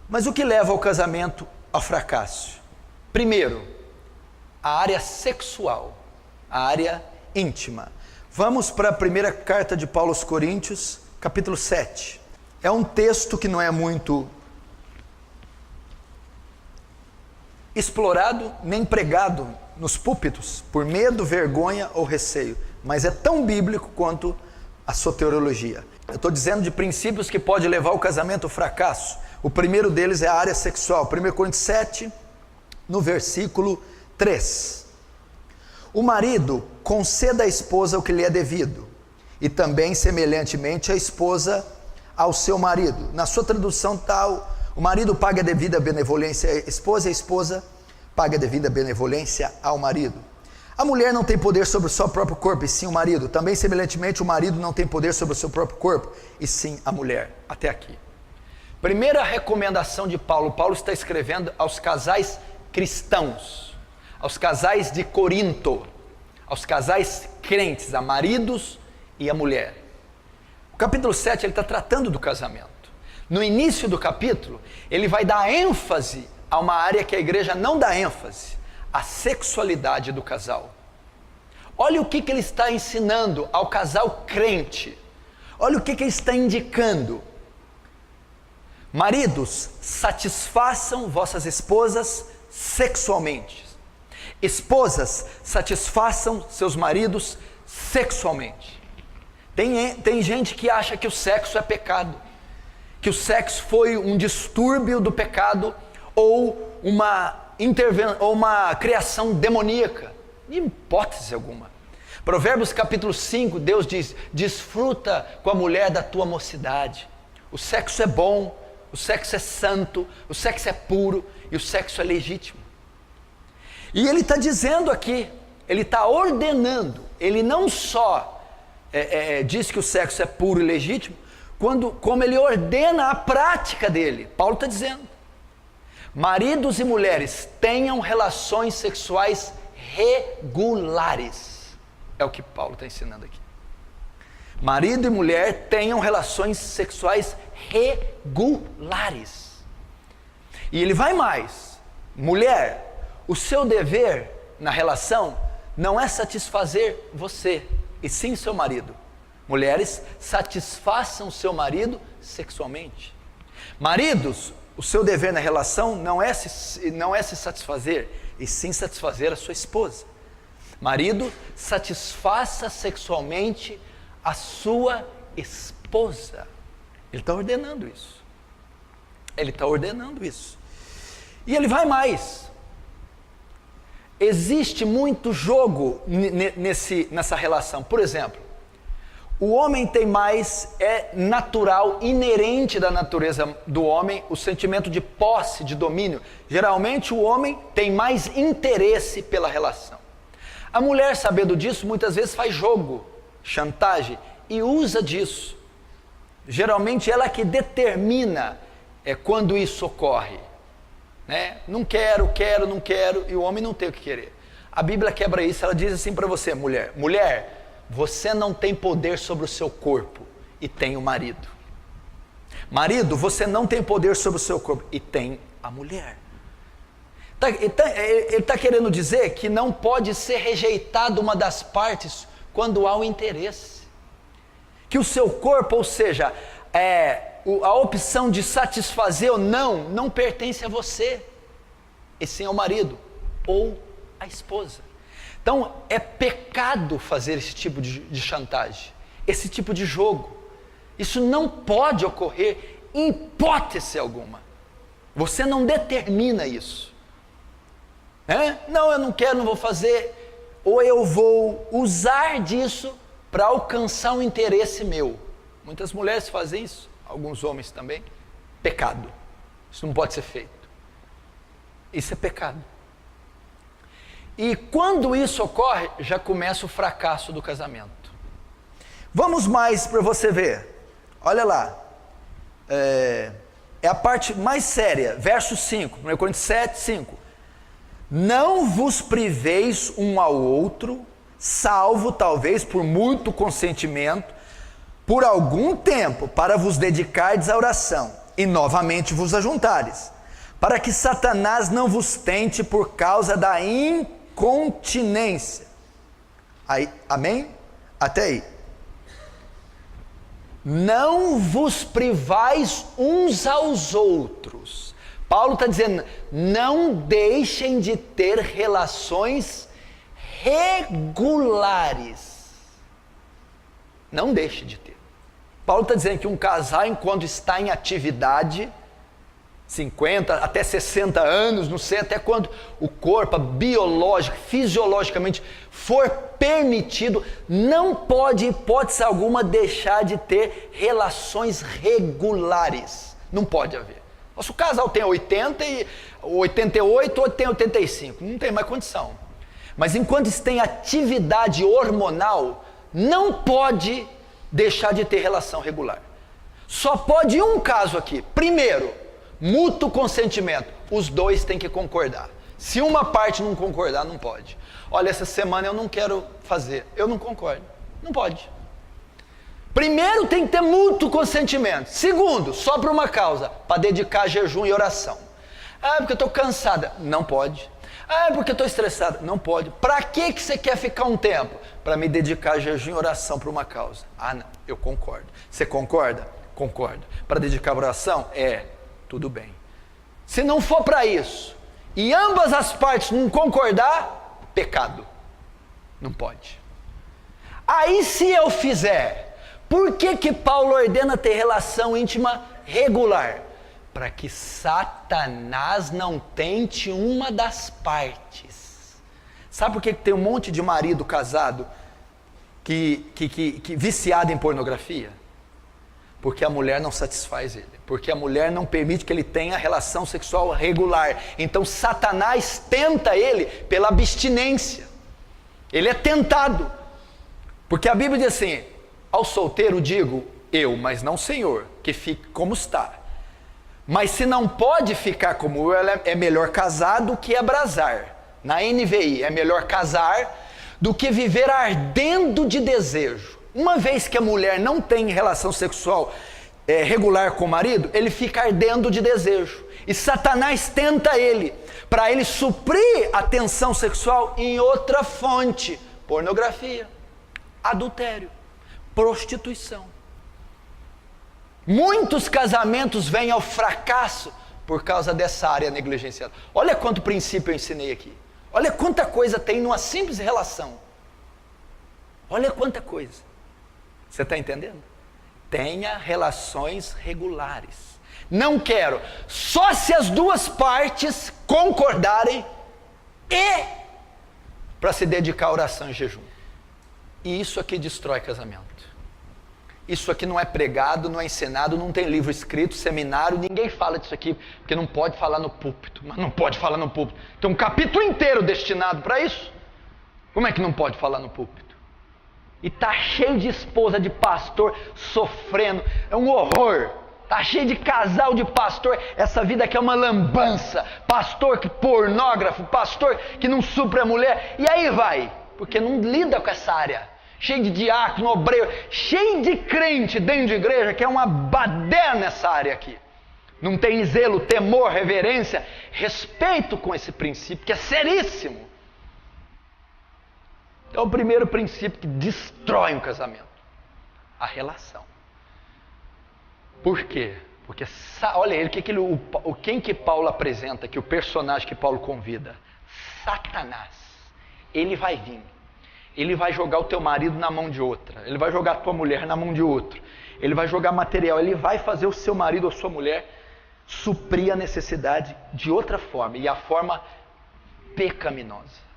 Mas o que leva ao casamento ao fracasso? Primeiro, a área sexual, a área íntima. Vamos para a primeira carta de Paulo aos Coríntios, capítulo 7. É um texto que não é muito explorado nem pregado nos púlpitos por medo, vergonha ou receio, mas é tão bíblico quanto a soteriologia. Eu estou dizendo de princípios que pode levar o casamento ao fracasso. O primeiro deles é a área sexual. 1 Coríntios 7, no versículo 3. O marido conceda à esposa o que lhe é devido, e também semelhantemente a esposa ao seu marido. Na sua tradução tal, o marido paga a devida benevolência à esposa, e a esposa paga a devida benevolência ao marido. A mulher não tem poder sobre o seu próprio corpo, e sim o marido. Também semelhantemente o marido não tem poder sobre o seu próprio corpo, e sim a mulher. Até aqui. Primeira recomendação de Paulo. Paulo está escrevendo aos casais cristãos, aos casais de Corinto, aos casais crentes, a maridos e a mulher. O capítulo 7 ele está tratando do casamento. No início do capítulo, ele vai dar ênfase a uma área que a igreja não dá ênfase, a sexualidade do casal. Olha o que ele está ensinando ao casal crente. Olha o que ele está indicando. Maridos, satisfaçam vossas esposas sexualmente. Esposas, satisfaçam seus maridos sexualmente. Tem gente que acha que o sexo é pecado, que o sexo foi um distúrbio do pecado ou uma criação demoníaca. Em hipótese alguma. Provérbios capítulo 5, Deus diz: desfruta com a mulher da tua mocidade. O sexo é bom, o sexo é santo, o sexo é puro e o sexo é legítimo. E ele está dizendo aqui, ele está ordenando, ele não só diz que o sexo é puro e legítimo, como ele ordena a prática dele. Paulo está dizendo: maridos e mulheres tenham relações sexuais regulares. É o que Paulo está ensinando aqui. Marido e mulher tenham relações sexuais regulares. E ele vai mais. Mulher, o seu dever na relação não é satisfazer você, e sim seu marido. Mulheres, satisfaçam seu marido sexualmente. Maridos, o seu dever na relação não é se satisfazer, e sim satisfazer a sua esposa. Marido, satisfaça sexualmente a sua esposa. Ele está ordenando isso. Ele está ordenando isso. E ele vai mais. Existe muito jogo nessa relação. Por exemplo, o homem tem mais, é natural, inerente da natureza do homem, o sentimento de posse, de domínio. Geralmente o homem tem mais interesse pela relação. A mulher, sabendo disso, muitas vezes faz jogo, chantagem, e usa disso. Geralmente ela que determina quando isso ocorre. Né? Não quero, não quero, e o homem não tem o que querer. A Bíblia quebra isso, ela diz assim para você, mulher: mulher, você não tem poder sobre o seu corpo, e tem o marido. Marido, você não tem poder sobre o seu corpo, e tem a mulher. Ele está querendo dizer que não pode ser rejeitado uma das partes quando há um interesse. Que o seu corpo, ou seja, a opção de satisfazer ou não pertence a você, e sim ao marido ou à esposa. Então é pecado fazer esse tipo de chantagem, esse tipo de jogo. Isso não pode ocorrer em hipótese alguma. Você não determina isso. Não, eu não quero, não vou fazer, ou eu vou usar disso para alcançar um interesse meu. Muitas mulheres fazem isso, alguns homens também. Pecado. Isso não pode ser feito. Isso é pecado. E quando isso ocorre, já começa o fracasso do casamento. Vamos mais para você ver. Olha lá. É a parte mais séria. Verso 5, 1 Coríntios 7, 5. Não vos priveis um ao outro, salvo talvez por muito consentimento, por algum tempo, para vos dedicardes à oração, e novamente vos ajuntares, para que Satanás não vos tente por causa da incontinência. Aí, amém? Até aí. Não vos privais uns aos outros. Paulo está dizendo, não deixem de ter relações regulares. Não deixe de ter. Paulo está dizendo que um casal, enquanto está em atividade, 50 até 60 anos, não sei até quando o corpo biológico, fisiologicamente for permitido, não pode, em hipótese alguma, deixar de ter relações regulares. Não pode haver. Se o casal tem 80 e 88 ou tem 85, não tem mais condição. Mas enquanto está em atividade hormonal, não pode deixar de ter relação regular. Só pode um caso aqui. Primeiro, mútuo consentimento. Os dois têm que concordar. Se uma parte não concordar, não pode. Olha, essa semana eu não quero fazer. Eu não concordo. Não pode. Primeiro tem que ter mútuo consentimento. Segundo, só para uma causa, para dedicar jejum e oração. Ah, porque eu estou cansada. Não pode. Ah, porque eu estou estressada. Não pode. Para que você quer ficar um tempo? Para me dedicar jejum e oração para uma causa. Ah, não, eu concordo. Você concorda? Concordo. Para dedicar oração? Tudo bem. Se não for para isso, e ambas as partes não concordar, pecado. Não pode. Aí se eu fizer, por que Paulo ordena ter relação íntima regular? Para que Satanás não tente uma das partes. Sabe por que tem um monte de marido casado que viciado em pornografia? Porque a mulher não satisfaz ele. Porque a mulher não permite que ele tenha relação sexual regular. Então Satanás tenta ele pela abstinência. Ele é tentado. Porque a Bíblia diz assim, ao solteiro digo, eu, mas não Senhor, que fique como está. Mas se não pode ficar como eu, é melhor casar do que abrasar. Na NVI, é melhor casar do que viver ardendo de desejo. Uma vez que a mulher não tem relação sexual regular com o marido, ele fica ardendo de desejo. E Satanás tenta ele, para ele suprir a tensão sexual em outra fonte. Pornografia, adultério, prostituição. Muitos casamentos vêm ao fracasso por causa dessa área negligenciada. Olha quanto princípio eu ensinei aqui. Olha quanta coisa tem numa simples relação. Olha quanta coisa. Você está entendendo? Tenha relações regulares. Não quero. Só se as duas partes concordarem e para se dedicar à oração e jejum. E isso aqui destrói casamento. Isso aqui não é pregado, não é ensinado, não tem livro escrito, seminário, ninguém fala disso aqui, porque não pode falar no púlpito, mas não pode falar no púlpito. Tem um capítulo inteiro destinado para isso. Como é que não pode falar no púlpito? E está cheio de esposa de pastor sofrendo, é um horror. Está cheio de casal de pastor, essa vida aqui é uma lambança. Pastor que pornógrafo, pastor que não supre a mulher, e aí vai, porque não lida com essa área. Cheio de diácono, obreiro, cheio de crente dentro de igreja, que é uma baderna nessa área aqui. Não tem zelo, temor, reverência, respeito com esse princípio, que é seríssimo. É o primeiro princípio que destrói um casamento. A relação. Por quê? Porque, olha ele, quem que Paulo apresenta aqui, o personagem que Paulo convida? Satanás. Ele vai vir. Ele vai jogar o teu marido na mão de outra. Ele vai jogar a tua mulher na mão de outro. Ele vai jogar material. Ele vai fazer o seu marido ou sua mulher suprir a necessidade de outra forma. E a forma pecaminosa.